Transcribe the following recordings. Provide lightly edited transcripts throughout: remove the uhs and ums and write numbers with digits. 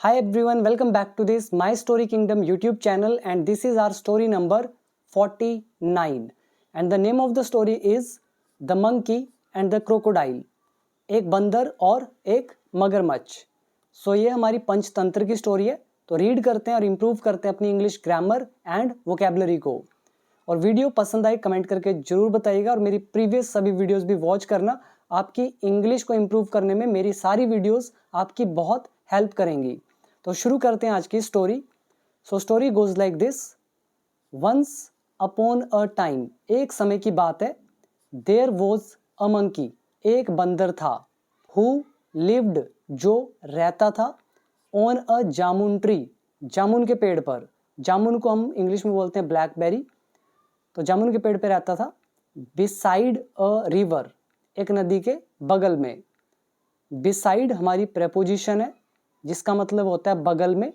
Hi everyone, welcome back to this My Story Kingdom YouTube channel, and this is our story number 49 and the name of the story is The Monkey and the Crocodile. एक बंदर और एक मगरमच्छ. सो ये हमारी पंचतंत्र की story है. तो रीड करते हैं और इम्प्रूव करते हैं अपनी इंग्लिश ग्रामर एंड वोकेबलरी को. और वीडियो पसंद आए कमेंट करके जरूर बताइएगा, और मेरी प्रीवियस सभी वीडियोस भी वॉच करना. आपकी इंग्लिश को इम्प्रूव करने में मेरी सारी वीडियोस आपकी बहुत हेल्प करेंगी. तो शुरू करते हैं आज की story. So story goes like this. Once upon a time, एक समय की बात है. देयर वॉज अ मंकी, एक बंदर था. हु लिव्ड, जो रहता था. ऑन अ जामुन ट्री, जामुन के पेड़ पर. जामुन को हम इंग्लिश में बोलते हैं ब्लैकबेरी. तो जामुन के पेड़ पे रहता था. बिसाइड अ रिवर, एक नदी के बगल में. बिसाइड हमारी प्रेपोजिशन है जिसका मतलब होता है बगल में,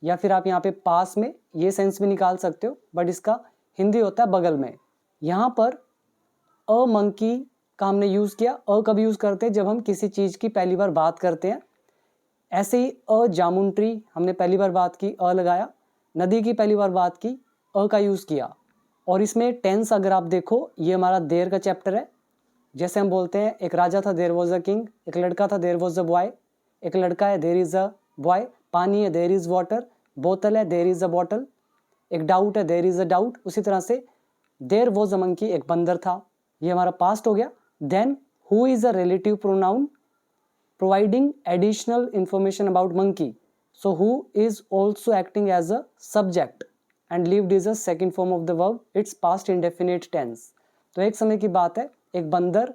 या फिर आप यहाँ पे पास में, ये सेंस भी निकाल सकते हो, बट इसका हिंदी होता है बगल में. यहाँ पर अ मंकी का हमने यूज़ किया. अ कब यूज़ करते हैं? जब हम किसी चीज़ की पहली बार बात करते हैं. ऐसे ही अ जामुन ट्री हमने पहली बार बात की, अ लगाया. नदी की पहली बार बात की, अ का यूज़ किया. और इसमें टेंस अगर आप देखो, ये हमारा देर का चैप्टर है. जैसे हम बोलते हैं एक राजा था, देयर वॉज अ किंग. एक लड़का था, देयर वॉज अ बॉय. एक लड़का है, देयर इज़ अ बॉय. पानी है, देयर इज़ वाटर. बोतल है, देयर इज़ अ बॉटल. एक डाउट है, देयर इज़ अ डाउट. उसी तरह से देयर वॉज अ मंकी, एक बंदर था. ये हमारा पास्ट हो गया. Then who is a relative pronoun providing additional information about monkey. So who is also acting as a subject and lived is a second form of the verb. It's past indefinite tense. तो एक समय की बात है, एक बंदर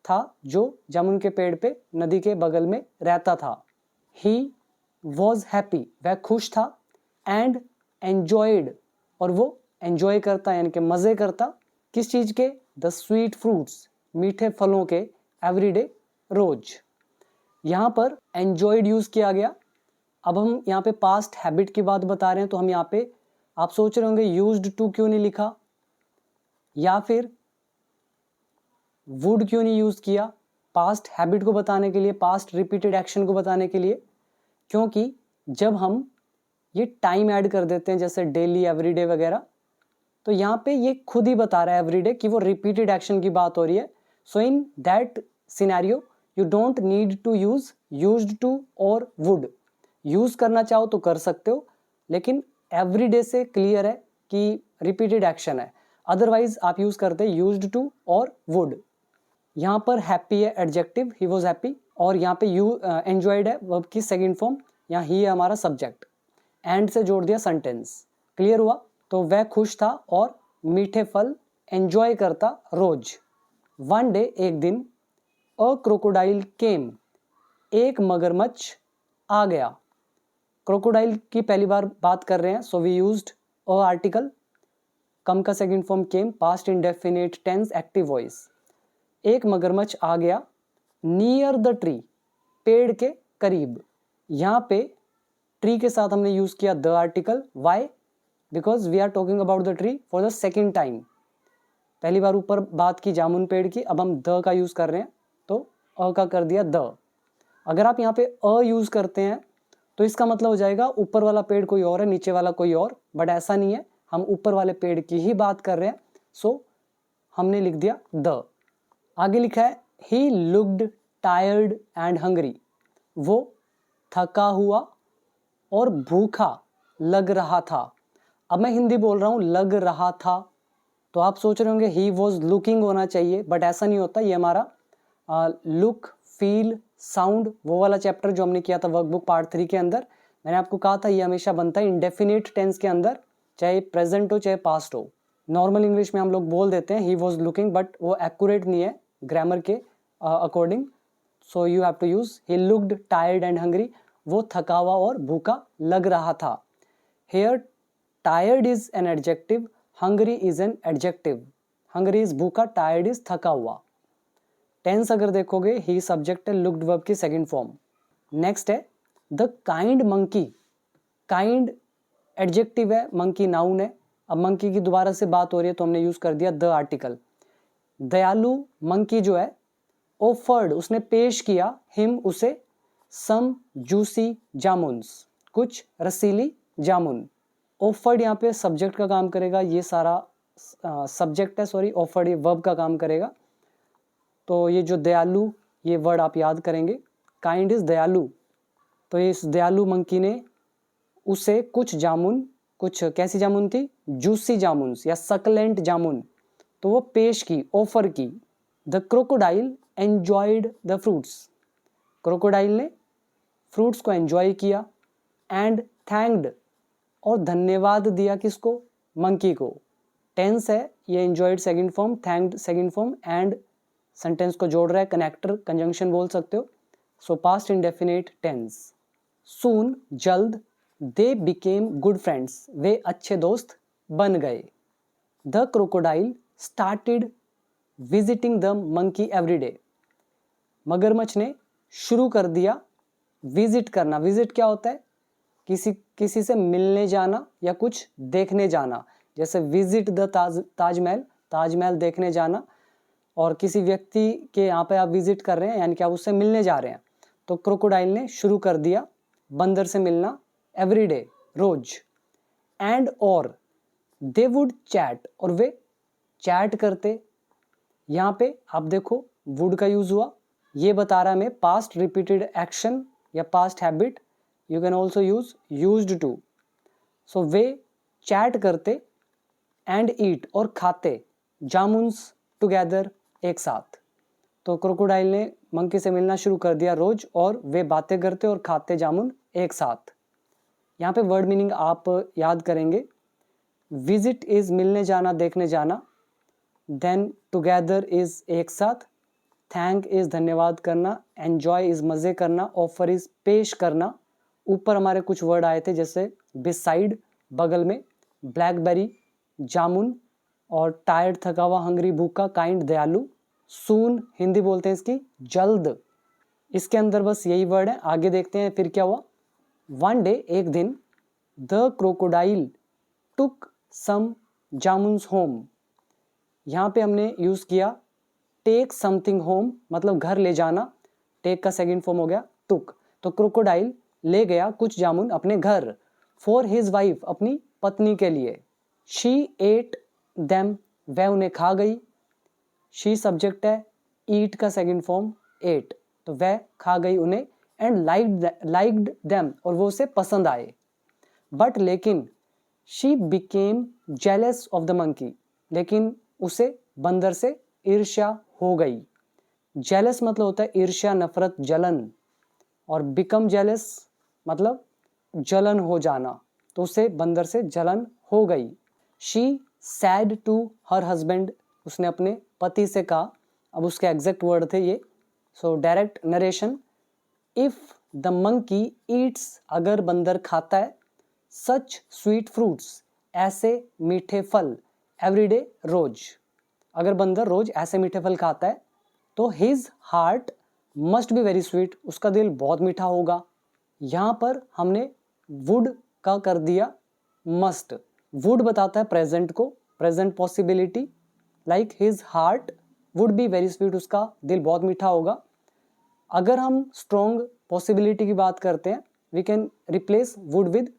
था जो जामुन के पेड़ पे नदी के बगल में रहता था. ही वॉज हैप्पी, वह खुश था. एंड एन्जॉयड, और वो एन्जॉय करता यानी कि मज़े करता. किस चीज़ के? द स्वीट फ्रूट्स, मीठे फलों के. एवरीडे, रोज. यहाँ पर एन्जॉयड यूज़ किया गया. अब हम यहाँ पे पास्ट हैबिट की बात बता रहे हैं, तो हम यहाँ पे, आप सोच रहे होंगे यूज्ड टू क्यों नहीं लिखा, या फिर वुड क्यों नहीं यूज़ किया पास्ट हैबिट को बताने के लिए, पास्ट रिपीटेड एक्शन को बताने के लिए. क्योंकि जब हम ये टाइम ऐड कर देते हैं, जैसे डेली, एवरीडे वगैरह, तो यहाँ पे ये खुद ही बता रहा है एवरीडे कि वो रिपीटेड एक्शन की बात हो रही है. So in that scenario you don't need to use used to और वुड. यूज करना चाहो तो कर सकते हो, लेकिन एवरीडे से क्लियर है कि रिपीटेड एक्शन है. अदरवाइज आप यूज करते यूज्ड टू और वुड. यहाँ पर हैप्पी है एडजेक्टिव, ही वॉज हैप्पी. और यहाँ पे यू एंजॉयड है वर्ब की सेकेंड फॉर्म. यहाँ ही है हमारा सब्जेक्ट. एंड से जोड़ दिया सेंटेंस. क्लियर हुआ? तो वह खुश था और मीठे फल एंजॉय करता रोज. वन डे, एक दिन. अ क्रोकोडाइल केम, एक मगरमच्छ आ गया. क्रोकोडाइल की पहली बार बात कर रहे हैं, so we used a article. Come का second form came, past indefinite tense, active voice. एक मगरमच्छ आ गया. नियर द ट्री, पेड़ के करीब. यहाँ पे ट्री के साथ हमने यूज किया the article. Why? Because we are talking about the tree for the second time. पहली बार ऊपर बात की जामुन पेड़ की, अब हम द का यूज कर रहे हैं, तो अ का कर दिया द. अगर आप यहाँ पे अ यूज करते हैं तो इसका मतलब हो जाएगा ऊपर वाला पेड़ कोई और है, नीचे वाला कोई और. बट ऐसा नहीं है, हम ऊपर वाले पेड़ की ही बात कर रहे हैं. सो हमने लिख दिया द. आगे लिखा है ही लुक्ड टायर्ड एंड हंग्री. वो थका हुआ और भूखा लग रहा था. अब मैं हिंदी बोल रहा हूँ, लग रहा था. तो आप सोच रहे होंगे ही वॉज लुकिंग होना चाहिए, बट ऐसा नहीं होता. ये हमारा लुक, फील, साउंड, वो वाला चैप्टर जो हमने किया था वर्कबुक पार्ट 3 के अंदर. मैंने आपको कहा था ये हमेशा बनता है इंडेफिनिट टेंस के अंदर, चाहे प्रेजेंट हो चाहे पास्ट हो. नॉर्मल इंग्लिश में हम लोग बोल देते हैं ही वॉज लुकिंग, बट वो एक्यूरेट नहीं है ग्रामर के according. So you have to use he looked tired and hungry. वो थका हुआ और भूखा लग रहा था. Here tired is an adjective, hungry is an adjective. Hungry is भूखा, टायर्ड इज थका हुआ. टेंस अगर देखोगे, ही सब्जेक्ट है, लुक्ड वर्ब की सेकंड फॉर्म. नेक्स्ट है the kind monkey. Kind adjective है, मंकी नाउन है. अब मंकी की दोबारा से बात हो रही है तो हमने यूज कर दिया द आर्टिकल. दयालु मंकी जो है, ऑफर्ड, उसने पेश किया, हिम, उसे, सम जूसी जामुन्स, कुछ रसीली जामुन। ऑफर्ड यहाँ पे सब्जेक्ट का काम करेगा, ये सारा सब्जेक्ट है, सॉरी ऑफर्ड ये वर्ब का काम करेगा। तो ये जो दयालु ये वर्ड आप याद करेंगे, काइंड इज दयालु। तो इस दयालु मंकी ने उसे कुछ जामुन, कुछ कैसी जामुन थी, जूसी जामुन या सकलेंट जामुन, तो वो पेश की, ऑफर की। The crocodile enjoyed the fruits, crocodile ने फ्रूट्स को एंजॉय किया। एंड थैंक्ड, और धन्यवाद दिया किसको, मंकी को। टेंस है ये, enjoyed second form, thanked second form, and sentence को जोड़ रहा है, कनेक्टर कंजंक्शन बोल सकते हो। So past indefinite tense. Soon, जल्द, दे बिकेम गुड फ्रेंड्स, वे अच्छे दोस्त बन गए। The crocodile started visiting the monkey everyday, मगरमच्छ ने शुरू कर दिया विजिट करना। विजिट क्या होता है, किसी से मिलने जाना या कुछ देखने जाना। जैसे विजिट द ताजमहल, ताजमहल देखने जाना। और किसी व्यक्ति के यहाँ पे आप विजिट कर रहे हैं, यानी कि आप उससे मिलने जा रहे हैं। तो क्रोकोडाइल ने शुरू कर दिया बंदर से मिलना एवरीडे, रोज। एंड और दे वुड चैट, और वे चैट करते। यहाँ पे आप देखो वुड का यूज हुआ, ये बता रहा है हमें पास्ट रिपीटेड एक्शन या past habit. You can also use used to. So वे चैट करते, एंड ईट, और खाते, जामुन्स टुगेदर, एक साथ। तो क्रोकोडाइल ने मंकी से मिलना शुरू कर दिया रोज, और वे बातें करते और खाते जामुन एक साथ। यहाँ पे वर्ड मीनिंग आप याद करेंगे। विजिट इज मिलने जाना, देखने जाना। देन टुगेदर इज एक साथ। थैंक इज धन्यवाद करना। एंजॉय इज मजे करना। ऑफर इज पेश करना। ऊपर हमारे कुछ वर्ड आए थे जैसे बिसाइड, बगल में, ब्लैकबेरी, जामुन, और टायर्ड, थका हुआ, हंग्री, भूखा, काइंड, दयालु। सून हिंदी बोलते हैं इसकी जल्द। इसके अंदर बस यही वर्ड है, आगे देखते हैं फिर क्या हुआ। वन डे, एक दिन, the crocodile took some jamuns home. यहाँ पे हमने यूज किया टेक समथिंग होम, मतलब घर ले जाना। टेक का सेकंड फॉर्म हो गया टुक। तो क्रोकोडाइल ले गया कुछ जामुन अपने घर। फॉर हिज वाइफ, अपनी पत्नी के लिए। शी एट देम, वह उन्हें खा गई। शी सब्जेक्ट है, ईट का सेकंड फॉर्म एट, तो वह खा गई उन्हें। एंड लाइक्ड देम, और वो उसे पसंद आए। बट लेकिन, she became jealous of the monkey, लेकिन उसे बंदर से ईर्ष्या हो गई। जेलस मतलब होता है ईर्ष्या, नफरत, जलन। और बिकम जेलस मतलब जलन हो जाना, तो उसे बंदर से जलन हो गई। She said to her husband, उसने अपने पति से कहा। अब उसके एग्जैक्ट वर्ड थे ये। So direct narration. If the monkey Yeats, अगर बंदर खाता है, सच स्वीट फ्रूट्स, ऐसे मीठे फल, एवरीडे, रोज। अगर बंदर रोज ऐसे मीठे फल खाता है तो his heart must be very sweet, उसका दिल बहुत मीठा होगा। यहाँ पर हमने वुड का कर दिया मस्ट। वुड बताता है प्रेजेंट को, present possibility. Like his heart would be very sweet, उसका दिल बहुत मीठा होगा। अगर हम स्ट्रॉन्ग पॉसिबिलिटी की बात करते हैं, we can replace would with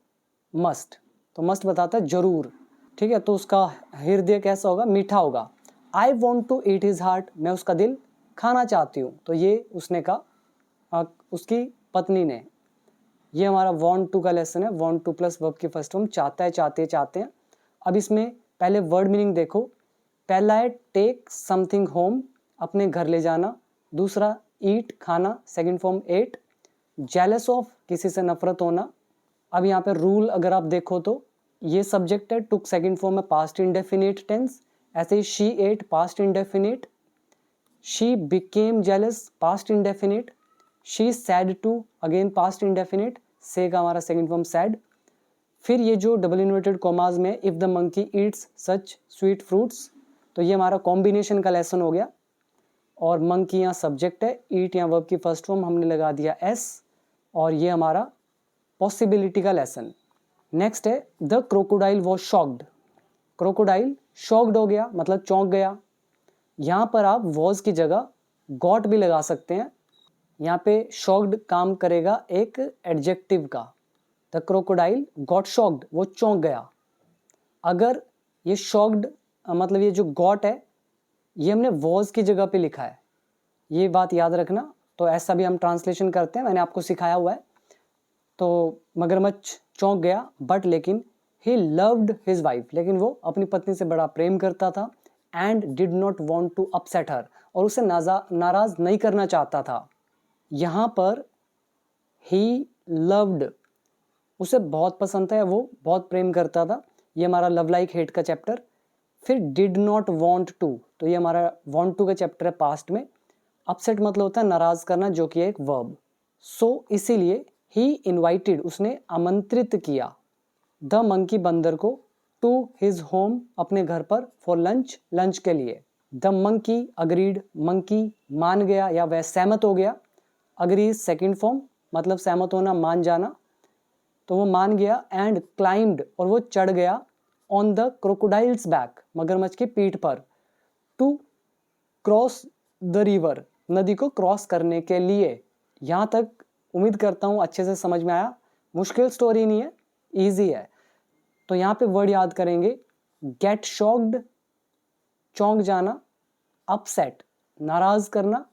must. तो मस्ट बताता है जरूर, ठीक है। तो उसका हृदय कैसा होगा, मीठा होगा। I want to eat his heart, मैं उसका दिल खाना चाहती हूँ। तो ये उसने कहा उसकी पत्नी ने। ये हमारा वॉन्ट टू का लेसन है। वॉन्ट टू प्लस वर्ब की फर्स्ट फॉर्म, चाहता है, चाहते, चाहते हैं। अब इसमें पहले वर्ड मीनिंग देखो। पहला है टेक समथिंग होम, अपने घर ले जाना। दूसरा ईट, खाना, second form ate. Jealous of, किसी से नफरत होना। अब यहाँ पे रूल अगर आप देखो तो ये सब्जेक्ट है, टुक सेकंड फॉर्म में पास्ट इंडेफिनिट टेंस। ऐसे ही she ate past indefinite. She became jealous past indefinite. She said to again past indefinite, say का हमारा सेकंड फॉर्म सैड। फिर ये जो डबल इन्वर्टेड कॉमाज में if the monkey eats such sweet fruits, तो ये हमारा कॉम्बिनेशन का लेसन हो गया। और मंकी यहाँ सब्जेक्ट है, ईट यहाँ वर्ब की फर्स्ट फॉर्म हमने लगा दिया एस, और ये हमारा पॉसिबिलिटी का लेसन। नेक्स्ट है the crocodile was shocked. Crocodile shocked हो गया, मतलब चौंक गया। यहाँ पर आप वॉज की जगह गॉट भी लगा सकते हैं। यहाँ पे शॉक्ड काम करेगा एक एडजेक्टिव का, द क्रोकोडाइल गॉट शॉक्ड, वो चौंक गया। अगर ये शॉक्ड मतलब ये जो गॉट है ये हमने वॉज की जगह पे लिखा है, ये बात याद रखना। तो ऐसा भी हम ट्रांसलेशन करते हैं, मैंने आपको सिखाया हुआ है। तो मगरमच्छ चौंक गया, बट लेकिन ही लव्ड हिज वाइफ, लेकिन वो अपनी पत्नी से बड़ा प्रेम करता था। And did not want to upset her, और उसे नाराज नहीं करना चाहता था। यहाँ पर ही लव्ड, उसे बहुत पसंद था, वो बहुत प्रेम करता था। ये हमारा लव लाइक हेट का चैप्टर। फिर डिड नॉट वॉन्ट टू, तो ये हमारा वॉन्ट टू का चैप्टर है पास्ट में। अपसेट मतलब होता है नाराज करना, जो कि एक वर्ब। सो इसीलिए ही इनवाइटेड, उसने आमंत्रित किया, द मंकी, बंदर को, टू हिज होम, अपने घर पर, फॉर लंच, लंच के लिए। द मंकी अग्रीड, मंकी मान गया या वह सहमत हो गया। अग्री सेकेंड फॉर्म, मतलब सहमत होना, मान जाना, तो वो मान गया। एंड क्लाइम्ड, और वो चढ़ गया, ऑन द क्रोकोडाइल्स बैक, मगरमच्छ की पीठ पर, टू क्रॉस द रिवर, नदी को क्रॉस करने के लिए। यहाँ तक उम्मीद करता हूँ अच्छे से समझ में आया। मुश्किल स्टोरी नहीं है, ईजी है। तो यहाँ पे वर्ड याद करेंगे, गेट शॉक्ड चौंक जाना, अपसेट नाराज करना,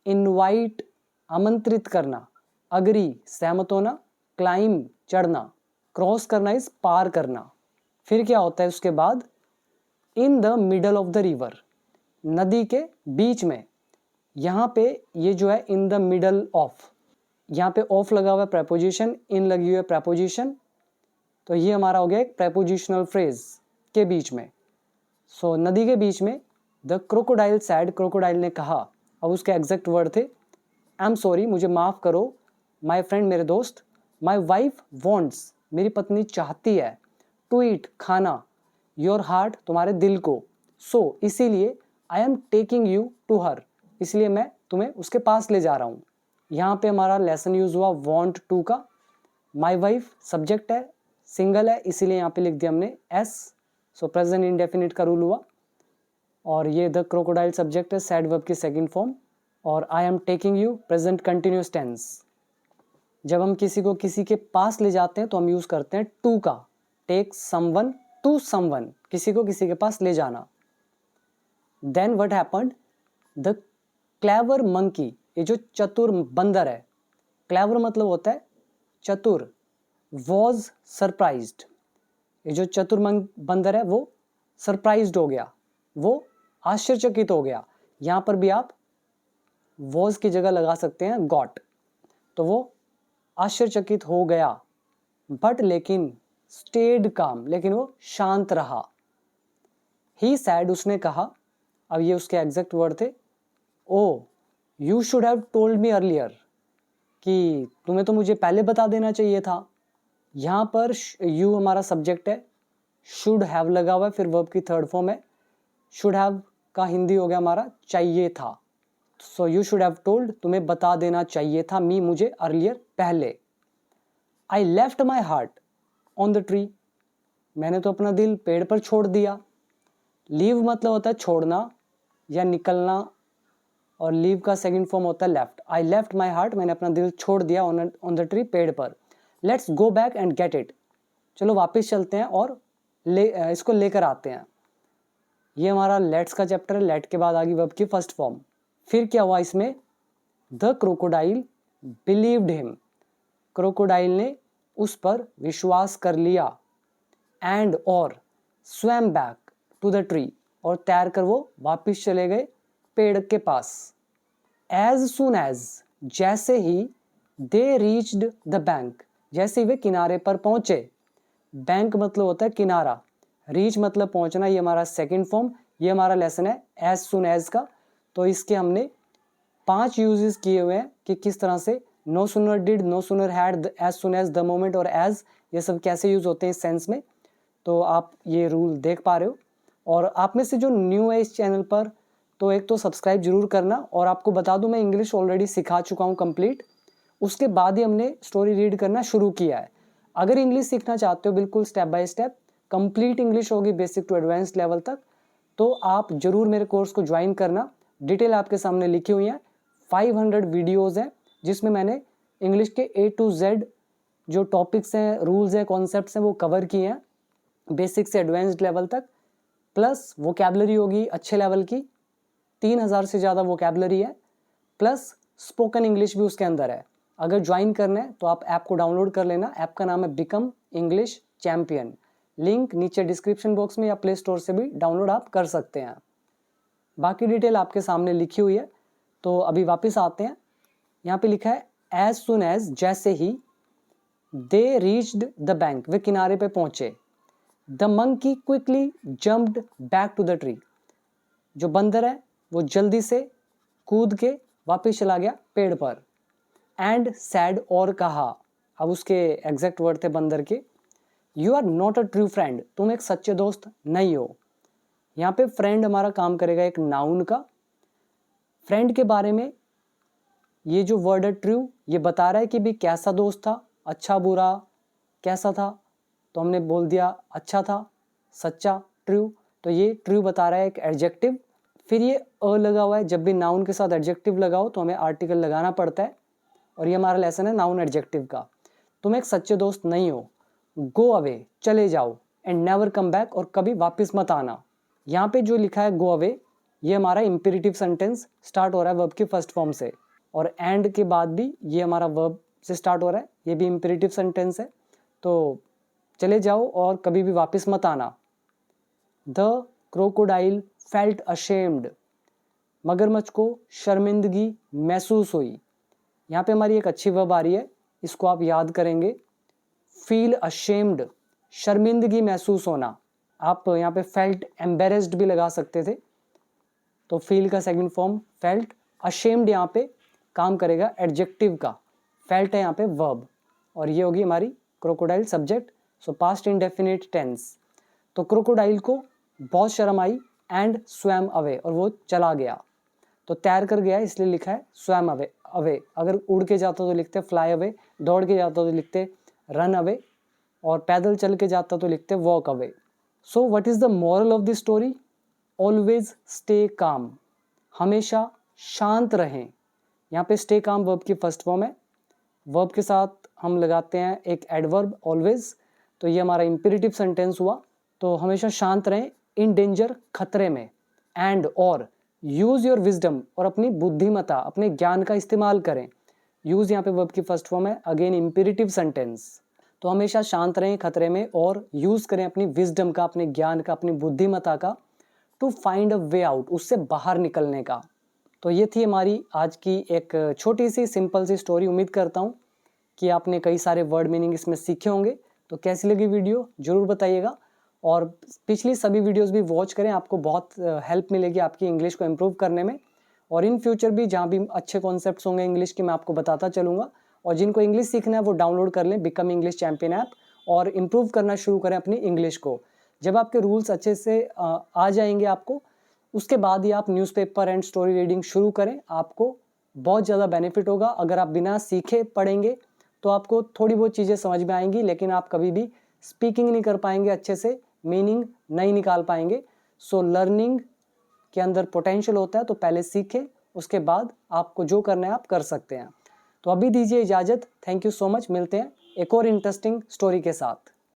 इनवाइट आमंत्रित करना, अग्री सहमत होना, क्लाइम चढ़ना, क्रॉस करना इज पार करना। फिर क्या होता है उसके बाद, in the middle of the river, नदी के बीच में। यहाँ पे ये जो है इन द मिडल ऑफ, यहाँ पे ऑफ लगा हुआ है प्रेपोजिशन, इन लगी हुई है प्रेपोजिशन, तो ये हमारा हो गया एक प्रेपोजिशनल फ्रेज के बीच में। सो नदी के बीच में, द क्रोकोडाइल सैड, क्रोकोडाइल ने कहा। अब उसके एग्जैक्ट वर्ड थे, आई एम सॉरी, मुझे माफ़ करो, माई फ्रेंड, मेरे दोस्त, माई वाइफ वॉन्ट्स, मेरी पत्नी चाहती है, टू ईट खाना, योर हार्ट, तुम्हारे दिल को, सो इसीलिए, I am taking you to her, इसलिए मैं तुम्हें उसके पास ले जा रहा हूँ। यहाँ पे हमारा लेसन यूज हुआ वॉन्ट टू का। माई वाइफ सब्जेक्ट है, सिंगल है, इसीलिए यहाँ पे लिख दिया हमने एस, सो प्रेजेंट इंडेफिनिट का रूल हुआ। और ये द क्रोकोडाइल सब्जेक्ट है, सैड वर्ब की सेकंड फॉर्म। और I am taking you present continuous tense. जब हम किसी को किसी के पास ले जाते हैं तो हम यूज करते हैं टू का, टेक समवन टू समवन, किसी को किसी के पास ले जाना। Then what happened, the clever monkey, ये जो चतुर बंदर है, क्लेवर मतलब होता है चतुर, वॉज सरप्राइज्ड, ये जो चतुर बंदर है वो सरप्राइज्ड हो गया, वो आश्चर्यचकित हो गया। यहाँ पर भी आप वॉज की जगह लगा सकते हैं गॉट, तो वो आश्चर्यचकित हो गया। बट लेकिन स्टेड काम, लेकिन वो शांत रहा। ही सैड, उसने कहा, अब ये उसके एग्जैक्ट वर्ड थे, oh you should have told me earlier, कि तुम्हें तो मुझे पहले बता देना चाहिए था। यहाँ पर यू हमारा सब्जेक्ट है, शुड हैव लगा हुआ है, फिर वर्ब की थर्ड फॉर्म है। शुड हैव का हिंदी हो गया हमारा चाहिए था। So you should have told, तुम्हें बता देना चाहिए था, मी मुझे, अर्लियर पहले। I left my heart on the tree, मैंने तो अपना दिल पेड़ पर छोड़ दिया। लीव मतलब होता है छोड़ना या निकलना, और लीव का सेकंड फॉर्म होता है left. I left my heart, मैंने अपना दिल छोड़ दिया ऑन द ट्री, पेड़ पर। Let's go back and get it, चलो वापस चलते हैं और इसको लेकर आते हैं। ये हमारा लेट्स का चैप्टर है, लेट के बाद आ गई वर्ब की फर्स्ट फॉर्म। फिर क्या हुआ इसमें, the crocodile believed him, crocodile ने उस पर विश्वास कर लिया। एंड और swam back to the tree, और तैर कर वो वापस चले गए पेड़ के पास। एज सुन एज, जैसे ही, दे रीच्ड द बैंक, जैसे ही वे किनारे पर पहुंचे। बैंक मतलब होता है किनारा, रीच मतलब पहुंचना, ये हमारा सेकंड फॉर्म। ये हमारा लेसन है एज सुन एज का। तो इसके हमने 5 यूजेस किए हुए हैं कि किस तरह से no sooner did, no sooner had, as soon as, the moment और एज, ये सब कैसे यूज होते हैं इस सेंस में। तो आप ये रूल देख पा रहे हो। और आप में से जो न्यू है इस चैनल पर, तो एक तो सब्सक्राइब जरूर करना। और आपको बता दूं, मैं इंग्लिश ऑलरेडी सिखा चुका हूं कंप्लीट, उसके बाद ही हमने स्टोरी रीड करना शुरू किया है। अगर इंग्लिश सीखना चाहते हो बिल्कुल step by step, complete English होगी बेसिक टू एडवांस लेवल तक, तो आप जरूर मेरे कोर्स को ज्वाइन करना। डिटेल आपके सामने लिखी हुई है। 500 वीडियोज़ हैं जिसमें मैंने इंग्लिश के A to Z जो टॉपिक्स हैं, रूल्स हैं, कॉन्सेप्ट्स हैं वो कवर किए हैं बेसिक से एडवांस्ड लेवल तक, प्लस वोकैबलरी होगी अच्छे लेवल की, 3000 से ज़्यादा वोकैबलरी है, प्लस स्पोकन इंग्लिश भी उसके अंदर है। अगर ज्वाइन करना है तो आप ऐप को डाउनलोड कर लेना। ऐप का नाम है बिकम इंग्लिश चैम्पियन। लिंक नीचे डिस्क्रिप्शन बॉक्स में या प्ले स्टोर से भी डाउनलोड आप कर सकते हैं। बाकी डिटेल आपके सामने लिखी हुई है। तो अभी वापस आते हैं, यहाँ पे लिखा है एज सुन एज, जैसे ही दे रीच्ड द बैंक, वे किनारे पे पहुंचे, the monkey quickly jumped back to the tree, जो बंदर है वो जल्दी से कूद के वापस चला गया पेड़ पर। एंड सैड, और कहा, अब उसके एग्जैक्ट वर्ड थे बंदर के, you are not a true friend, तुम एक सच्चे दोस्त नहीं हो। यहाँ पे फ्रेंड हमारा काम करेगा एक नाउन का। फ्रेंड के बारे में ये जो वर्ड है ट्रू, ये बता रहा है कि भी कैसा दोस्त था, अच्छा बुरा, कैसा था, तो हमने बोल दिया अच्छा था, सच्चा, ट्रू। तो ये ट्रू बता रहा है एक एडजेक्टिव। फिर ये अ लगा हुआ है, जब भी नाउन के साथ एडजेक्टिव लगाओ तो हमें आर्टिकल लगाना पड़ता है, और ये हमारा लेसन है नाउन एडजेक्टिव का। तुम एक सच्चे दोस्त नहीं हो, गो अवे, चले जाओ, एंड नेवर कम बैक, और कभी वापस मत आना। यहाँ पे जो लिखा है गो अवे, ये हमारा इंपेरेटिव सेंटेंस स्टार्ट हो रहा है वर्ब की फर्स्ट फॉर्म से, और एंड के बाद भी ये हमारा वर्ब से स्टार्ट हो रहा है, ये भी इंपेरेटिव सेंटेंस है। तो चले जाओ और कभी भी वापस मत आना। द क्रोकोडाइल फेल्ट अशेम्ड, मगरमच्छ को शर्मिंदगी महसूस हुई। यहाँ पे हमारी एक अच्छी वर्ब आ रही है, इसको आप याद करेंगे। फील अशेम्ड, शर्मिंदगी महसूस होना। आप यहाँ पे फेल्ट एम्बेरेस्ड भी लगा सकते थे, तो फील का सेकंड फॉर्म फेल्ट, अशेम्ड यहाँ पे काम करेगा एडजेक्टिव का, फेल्ट है यहाँ पे वर्ब, और ये होगी हमारी crocodile subject. So past indefinite tense. तो क्रोकोडाइल को बहुत शर्म आई, एंड स्वैम अवे, और वो चला गया। तो तैर कर गया इसलिए लिखा है स्वैम अवे। अवे अगर उड़ के जाता तो लिखते फ्लाई अवे, दौड़ के जाता तो लिखते रन अवे, और पैदल चल के जाता तो लिखते walk away. So what is the moral of the story? Always stay calm, हमेशा शांत रहें। यहाँ पे स्टे काम वर्ब की फर्स्ट फॉर्म है, वर्ब के साथ हम लगाते हैं एक एडवर्ब ऑलवेज, तो ये हमारा इंपेरेटिव सेंटेंस हुआ। तो हमेशा शांत रहें, इन डेंजर, खतरे में, एंड और यूज योर विजडम, और अपनी बुद्धिमता, अपने ज्ञान का इस्तेमाल करें। यूज यहाँ पे वर्ब की फर्स्ट फॉर्म है, अगेन इंपेरेटिव सेंटेंस। तो हमेशा शांत रहें खतरे में, और यूज करें अपनी विजडम का, अपने ज्ञान का, अपनी बुद्धिमता का, to find a way out, उससे बाहर निकलने का। तो ये थी हमारी आज की एक छोटी सी सिंपल सी स्टोरी। उम्मीद करता हूँ कि आपने कई सारे वर्ड मीनिंग इसमें सीखे होंगे। तो कैसी लगी वीडियो जरूर बताइएगा, और पिछली सभी वीडियोस भी वॉच करें, आपको बहुत हेल्प मिलेगी आपकी इंग्लिश को इम्प्रूव करने में। और इन फ्यूचर भी जहाँ भी अच्छे कॉन्सेप्ट्स होंगे इंग्लिश के, मैं आपको बताता चलूँगा। और जिनको इंग्लिश सीखना है वो डाउनलोड कर लें बिकम इंग्लिश चैम्पियन ऐप, और इम्प्रूव करना शुरू करें अपनी इंग्लिश को। जब आपके रूल्स अच्छे से आ जाएंगे आपको, उसके बाद ही आप न्यूज़पेपर एंड स्टोरी रीडिंग शुरू करें, आपको बहुत ज़्यादा बेनिफिट होगा। अगर आप बिना सीखे पढ़ेंगे तो आपको थोड़ी बहुत चीज़ें समझ में आएंगी, लेकिन आप कभी भी स्पीकिंग नहीं कर पाएंगे अच्छे से, मीनिंग नहीं निकाल पाएंगे। सो लर्निंग के अंदर पोटेंशियल होता है, तो पहले सीखें, उसके बाद आपको जो करना है आप कर सकते हैं। तो अभी दीजिए इजाज़त, थैंक यू सो मच, मिलते हैं एक और इंटरेस्टिंग स्टोरी के साथ।